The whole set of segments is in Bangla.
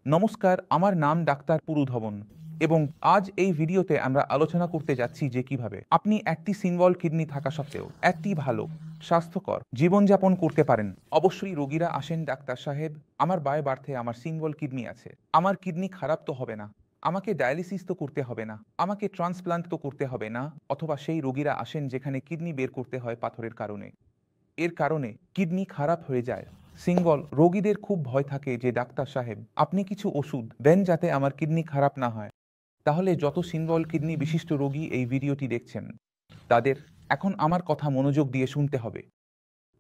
নমস্কার, আমার নাম ডাক্তার পুরুধবন এবং আজ এই ভিডিওতে আমরা আলোচনা করতে যাচ্ছি যে কিভাবে আপনি একটি সিঙ্গল কিডনি থাকা সত্ত্বেও একটি ভালো স্বাস্থ্যকর জীবনযাপন করতে পারেন। অবশ্যই রোগীরা আসেন, ডাক্তার সাহেব আমার বার্থে আমার সিঙ্গল কিডনি আছে, আমার কিডনি খারাপ তো হবে না, আমাকে ডায়ালিসিস তো করতে হবে না, আমাকে ট্রান্সপ্লান্ট তো করতে হবে না। অথবা সেই রোগীরা আসেন যেখানে কিডনি বের করতে হয় পাথরের কারণে, এর কারণে কিডনি খারাপ হয়ে যায়। সিঙ্গল রোগীদের খুব ভয় থাকে যে ডাক্তার সাহেব আপনি কিছু ওষুধ দেন যাতে আমার কিডনি খারাপ না হয়। তাহলে যত সিঙ্গল কিডনি বিশিষ্ট রোগী এই ভিডিওটি দেখছেন তাদের এখন আমার কথা মনোযোগ দিয়ে শুনতে হবে।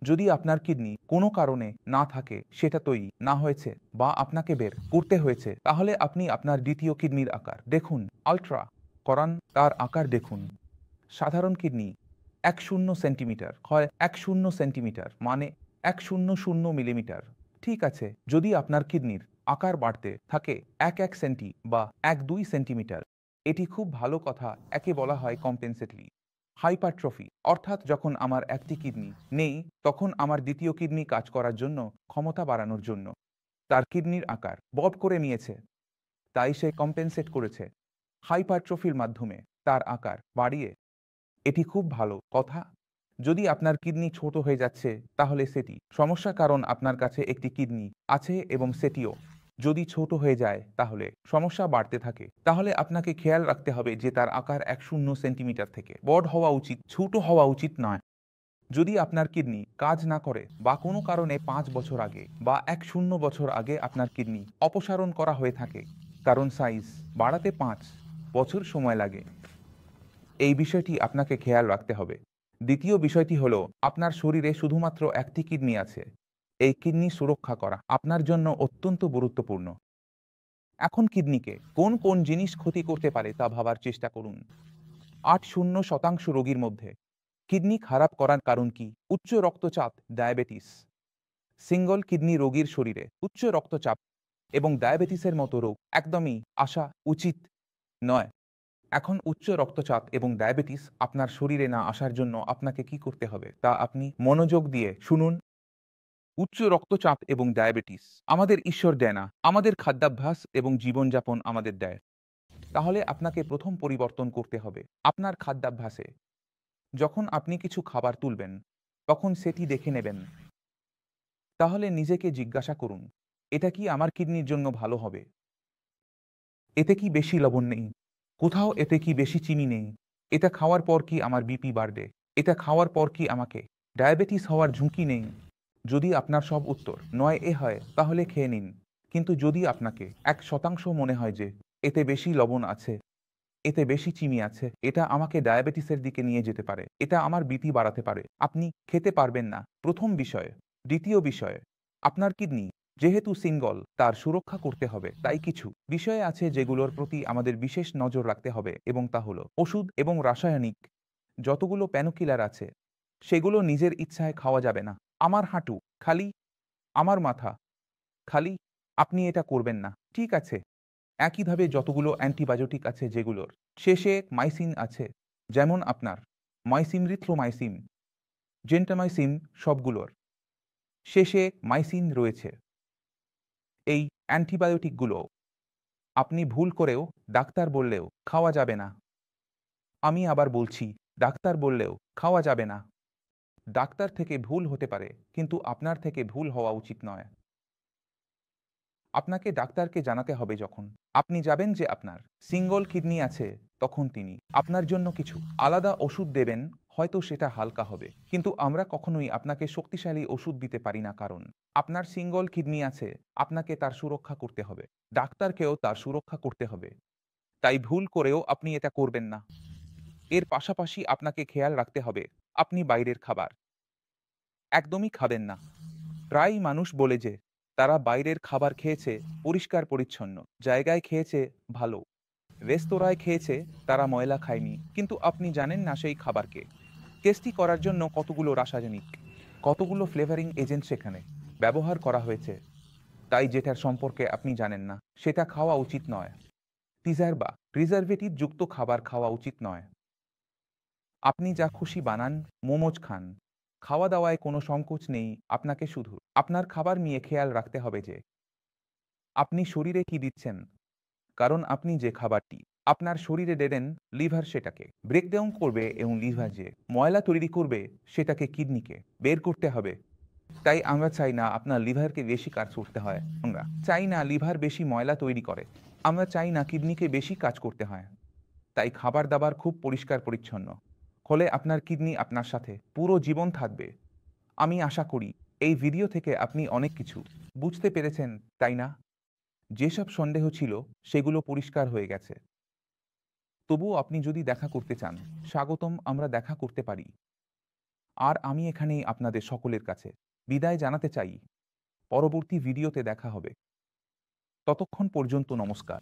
যদি আপনার কিডনি কোনো কারণে না থাকে, সেটা তৈরি না হয়েছে বা আপনাকে বের করতে হয়েছে, তাহলে আপনি আপনার দ্বিতীয় কিডনির আকার দেখুন, আলট্রা করান, তার আকার দেখুন। সাধারণ কিডনি 1 সেন্টিমিটার হয়, 1 সেন্টিমিটার মানে 100 মিলিমিটার। ঠিক আছে, যদি আপনার কিডনির আকার বাড়তে থাকে 1 সেন্টি বা 1-2 সেন্টিমিটার, এটি খুব ভালো কথা, একে বলা হয় কম্পেনসেটরি হাইপারট্রফি। অর্থাৎ যখন আমার একটি কিডনি নেই তখন আমার দ্বিতীয় কিডনি কাজ করার জন্য, ক্ষমতা বাড়ানোর জন্য তার কিডনির আকার বড় করে নিয়েছে, তাই সে কম্পেনসেট করেছে হাইপারট্রফির মাধ্যমে তার আকার বাড়িয়ে। এটি খুব ভালো কথা। যদি আপনার কিডনি ছোট হয়ে যাচ্ছে তাহলে সেটি সমস্যা, কারণ আপনার কাছে একটি কিডনি আছে এবং সেটিও যদি ছোট হয়ে যায় তাহলে সমস্যা বাড়তে থাকে। তাহলে আপনাকে খেয়াল রাখতে হবে যে তার আকার 1 সেন্টিমিটার থেকে বড় হওয়া উচিত, ছোট হওয়া উচিত নয়। যদি আপনার কিডনি কাজ না করে বা কোনো কারণে 5 বছর আগে বা 10 বছর আগে আপনার কিডনি অপসারণ করা হয়ে থাকে, কারণ সাইজ বাড়াতে 5 বছর সময় লাগে, এই বিষয়টি আপনাকে খেয়াল রাখতে হবে। দ্বিতীয় বিষয়টি হলো আপনার শরীরে শুধুমাত্র একটি কিডনি আছে। এই কিডনি সুরক্ষা করা আপনার জন্য অত্যন্ত গুরুত্বপূর্ণ। এখন কিডনিকে কোন কোন জিনিস ক্ষতি করতে পারে তা ভাবার চেষ্টা করুন। 80% রোগীর মধ্যে কিডনি খারাপ করার কারণ কি? উচ্চ রক্তচাপ, ডায়াবেটিস। সিঙ্গল কিডনি রোগীর শরীরে উচ্চ রক্তচাপ এবং ডায়াবেটিসের মতো রোগ একদমই আসা উচিত নয়। এখন উচ্চ রক্তচাপ এবং ডায়াবেটিস আপনার শরীরে না আসার জন্য আপনাকে কি করতে হবে তা আপনি মনোযোগ দিয়ে শুনুন। উচ্চ রক্তচাপ এবং ডায়াবেটিস আমাদের ঈশ্বর দেয় না, আমাদের খাদ্যাভ্যাস এবং জীবনযাপন আমাদের দেয়। তাহলে আপনাকে প্রথম পরিবর্তন করতে হবে আপনার খাদ্যাভ্যাসে। যখন আপনি কিছু খাবার তুলবেন তখন সেটি দেখে নেবেন। তাহলে নিজেকে জিজ্ঞাসা করুন, এটা কি আমার কিডনির জন্য ভালো হবে? এতে কি বেশি লবণ নেই? কোথাও এতে কি বেশি চিনি নেই? এটা খাওয়ার পর কি আমার বিপি বাড়বে? এটা খাওয়ার পর কি আমাকে ডায়াবেটিস হওয়ার ঝুঁকি নেই? যদি আপনার সব উত্তর নয় এ হয় তাহলে খেয়ে নিন। কিন্তু যদি আপনাকে 1% মনে হয় যে এতে বেশি লবণ আছে, এতে বেশি চিনি আছে, এটা আমাকে ডায়াবেটিসের দিকে নিয়ে যেতে পারে, এটা আমার বিপি বাড়াতে পারে, আপনি খেতে পারবেন না। প্রথম বিষয়। দ্বিতীয় বিষয়, আপনার কিডনি যেহেতু সিঙ্গল তার সুরক্ষা করতে হবে, তাই কিছু বিষয় আছে যেগুলোর প্রতি আমাদের বিশেষ নজর রাখতে হবে এবং তা হলো ওষুধ এবং রাসায়নিক। যতগুলো প্যানকিলার আছে সেগুলো নিজের ইচ্ছায় খাওয়া যাবে না। আমার হাঁটু খালি, আমার মাথা খালি, আপনি এটা করবেন না, ঠিক আছে? একইভাবে যতগুলো অ্যান্টিবায়োটিক আছে যেগুলোর শেষে মাইসিন আছে, যেমন আপনার মাইসিন, রিথ্রোমাইসিন, জেন্টামাইসিন, সবগুলোর শেষে মাইসিন রয়েছে। এই অ্যান্টিবায়োটিকগুলো আপনি ভুল করেও ডাক্তার বললেও খাওয়া যাবে না। আমি আবার বলছি, ডাক্তার বললেও খাওয়া যাবে না। ডাক্তার থেকে ভুল হতে পারে কিন্তু আপনার থেকে ভুল হওয়া উচিত নয়। আপনাকে ডাক্তারকে জানাতে হবে যখন আপনি যাবেন যে আপনার সিঙ্গল কিডনি আছে, তখন তিনি আপনার জন্য কিছু আলাদা ওষুধ দেবেন। হয়তো সেটা হালকা হবে, কিন্তু আমরা কখনোই আপনাকে শক্তিশালী ওষুধ দিতে পারি না, কারণ আপনার সিঙ্গল কিডনি আছে, আপনাকে তার সুরক্ষা করতে হবে, ডাক্তারকেও তার সুরক্ষা করতে হবে। তাই ভুল করেও আপনি এটা করবেন না। এর পাশাপাশি আপনাকে খেয়াল রাখতে হবে আপনি বাইরের খাবার একদমই খাবেন না। প্রায় মানুষ বলে যে তারা বাইরের খাবার খেয়েছে, পরিষ্কার পরিচ্ছন্ন জায়গায় খেয়েছে, ভালো রেস্তোরাঁয় খেয়েছে, তারা ময়লা খায়নি, কিন্তু আপনি জানেন না সেই খাবারকে টেস্টি করার জন্য কতগুলো রাসায়নিক, কতগুলো ফ্লেভারিং এজেন্ট সেখানে ব্যবহার করা হয়েছে। তাই যেটার সম্পর্কে আপনি জানেন না সেটা খাওয়া উচিত নয়। টিজার বা প্রিজারভেটিভ যুক্ত খাবার খাওয়া উচিত নয়। আপনি যা খুশি বানান, মোমোজ খান, খাওয়া দাওয়ায় কোনো সংকোচ নেই। আপনাকে শুধু আপনার খাবার নিয়ে খেয়াল রাখতে হবে যে আপনি শরীরে কি দিচ্ছেন? কারণ আপনি যে খাবারটি আপনার শরীরে দেবেন, লিভার সেটাকে ব্রেকডাউন করবে এবং লিভার যে ময়লা তৈরি করবে সেটাকে কিডনিকে বের করতে হবে। তাই আমরা চাই না আপনার লিভারকে বেশি কাজ করতে হয়। আমরা চাই না লিভার বেশি ময়লা তৈরি করে। আমরা চাই না কিডনিকে বেশি কাজ করতে হয়। তাই খাবার দাবার খুব পরিষ্কার পরিচ্ছন্ন। ফলে আপনার কিডনি আপনার সাথে পুরো জীবন থাকবে। আমি আশা করি এই ভিডিও থেকে আপনি অনেক কিছু বুঝতে পেরেছেন, তাই না? যেসব সন্দেহ ছিল সেগুলো পরিষ্কার হয়ে গেছে। তবুও আপনি যদি দেখা করতে চান, স্বাগতম, আমরা দেখা করতে পারি। আর আমি এখানেই আপনাদের সকলের কাছে বিদায় জানাতে চাই। পরবর্তী ভিডিওতে দেখা হবে। ততক্ষণ পর্যন্ত নমস্কার।